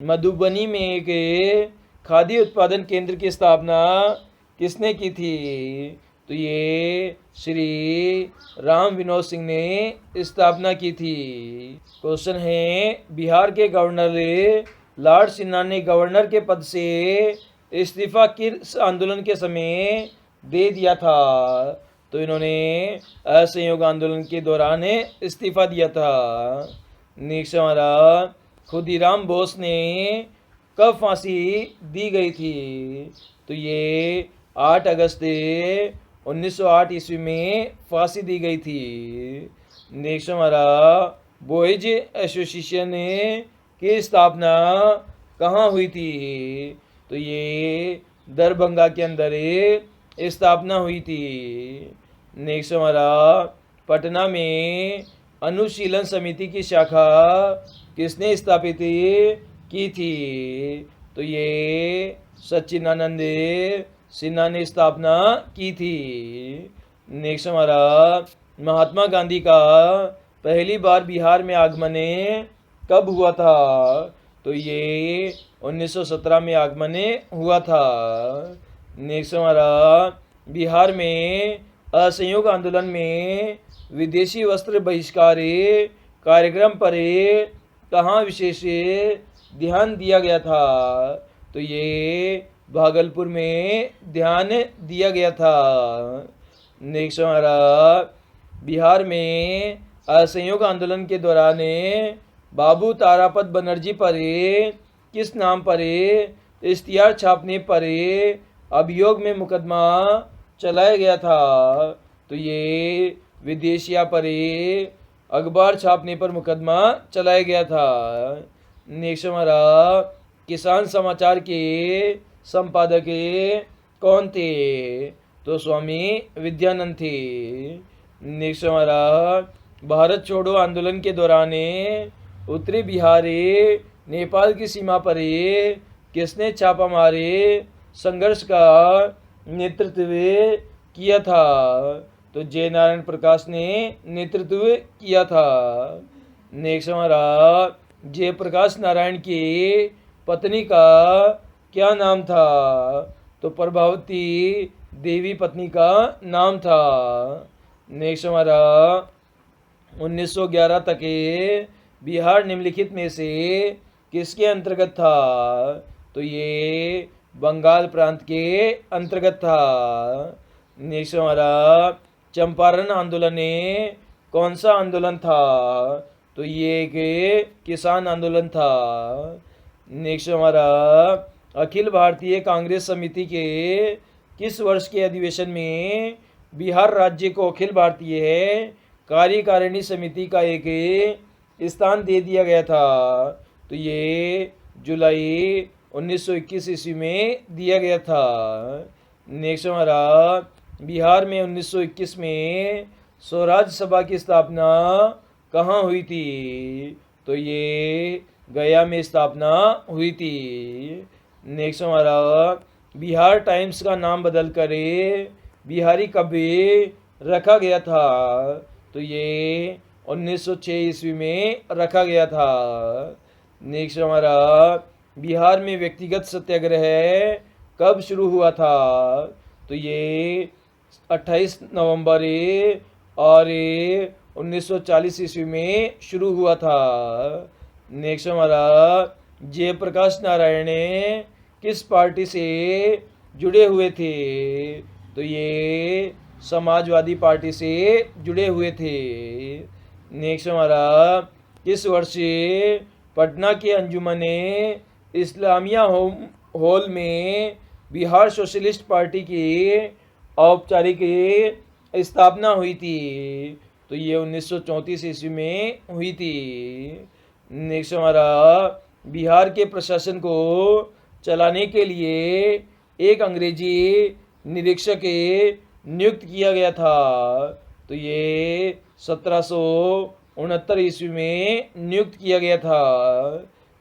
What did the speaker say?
मधुबनी में एक खादी उत्पादन केंद्र की स्थापना किसने की थी? तो ये श्री राम विनोद सिंह ने स्थापना की थी। क्वेश्चन है, बिहार के गवर्नर लॉर्ड सिन्हा ने गवर्नर के पद से इस्तीफा किस आंदोलन के समय दे दिया था? तो इन्होंने असहयोग आंदोलन के दौरान इस्तीफा दिया था। नेक्स्ट हमारा, खुदीराम बोस ने कब फांसी दी गई थी? तो ये 8 अगस्त 1908 ईस्वी में फांसी दी गई थी। नेक्स्ट हमारा, बॉयज एसोसिएशन की स्थापना कहाँ हुई थी? तो ये दरभंगा के अंदर स्थापना हुई थी। नेक्स्ट हमारा, पटना में अनुशीलन समिति की शाखा किसने स्थापित की थी? तो ये सच्चिदानंद सिन्हा ने स्थापना की थी। नेक्स्ट हमारा, महात्मा गांधी का पहली बार बिहार में आगमन कब हुआ था? तो ये 1917 में आगमन हुआ था। नेक्स्ट हमारा, बिहार में असहयोग आंदोलन में विदेशी वस्त्र बहिष्कार कार्यक्रम पर कहाँ विशेष ध्यान दिया गया था? तो ये भागलपुर में ध्यान दिया गया था। नेक्स्ट हमारा, बिहार में असहयोग आंदोलन के दौरान बाबू तारापत बनर्जी पर किस नाम पर इश्तिहार छापने पर अभियोग में मुकदमा चलाया गया था? तो ये विदेशिया पर अखबार छापने पर मुकदमा चलाया गया था। नेक्स्ट हमारा, किसान समाचार के संपादक कौन थे? तो स्वामी विद्यानंद थे। नेक्स्ट हमारा, भारत छोड़ो आंदोलन के दौरान उत्तरी बिहार नेपाल की सीमा पर किसने छापा मारे संघर्ष का नेतृत्व किया था? तो जय नारायण प्रकाश ने नेतृत्व किया था। नेक्स्ट हमारा, जयप्रकाश नारायण की पत्नी का क्या नाम था? तो प्रभावती देवी पत्नी का नाम था। नेक्स्ट हमारा, 1911 तक बिहार निम्नलिखित में से किसके अंतर्गत था? तो ये बंगाल प्रांत के अंतर्गत था। नेक्स्ट हमारा, चंपारण आंदोलन कौन सा आंदोलन था? तो ये एक किसान आंदोलन था। नेक्स्ट हमारा, अखिल भारतीय कांग्रेस समिति के किस वर्ष के अधिवेशन में बिहार राज्य को अखिल भारतीय कार्यकारिणी समिति का एक स्थान दे दिया गया था? तो ये जुलाई 1921 ईस्वी में दिया गया था। नेक्स्ट हमारा, बिहार में 1921 में स्वराज सभा की स्थापना कहाँ हुई थी? तो ये गया में स्थापना हुई थी। नेक्स्ट हमारा, बिहार टाइम्स का नाम बदल कर बिहारी कब रखा गया था? तो ये 1906 ईस्वी में रखा गया था। नेक्स्ट हमारा, बिहार में व्यक्तिगत सत्याग्रह कब शुरू हुआ था? तो ये 28 नवंबर और 1940 ईस्वी में शुरू हुआ था। नेक्स्ट हमारा, जयप्रकाश नारायण किस पार्टी से जुड़े हुए थे? तो ये समाजवादी पार्टी से जुड़े हुए थे। नेक्स्ट हमारा, किस वर्ष पटना के अंजुमन इस्लामिया हॉल में बिहार सोशलिस्ट पार्टी की औपचारिक स्थापना हुई थी? तो ये 1934 ईस्वी में हुई थी। नेक्स्ट हमारा, बिहार के प्रशासन को चलाने के लिए एक अंग्रेजी निरीक्षक नियुक्त किया गया था? तो ये 1769 ईस्वी में नियुक्त किया गया था।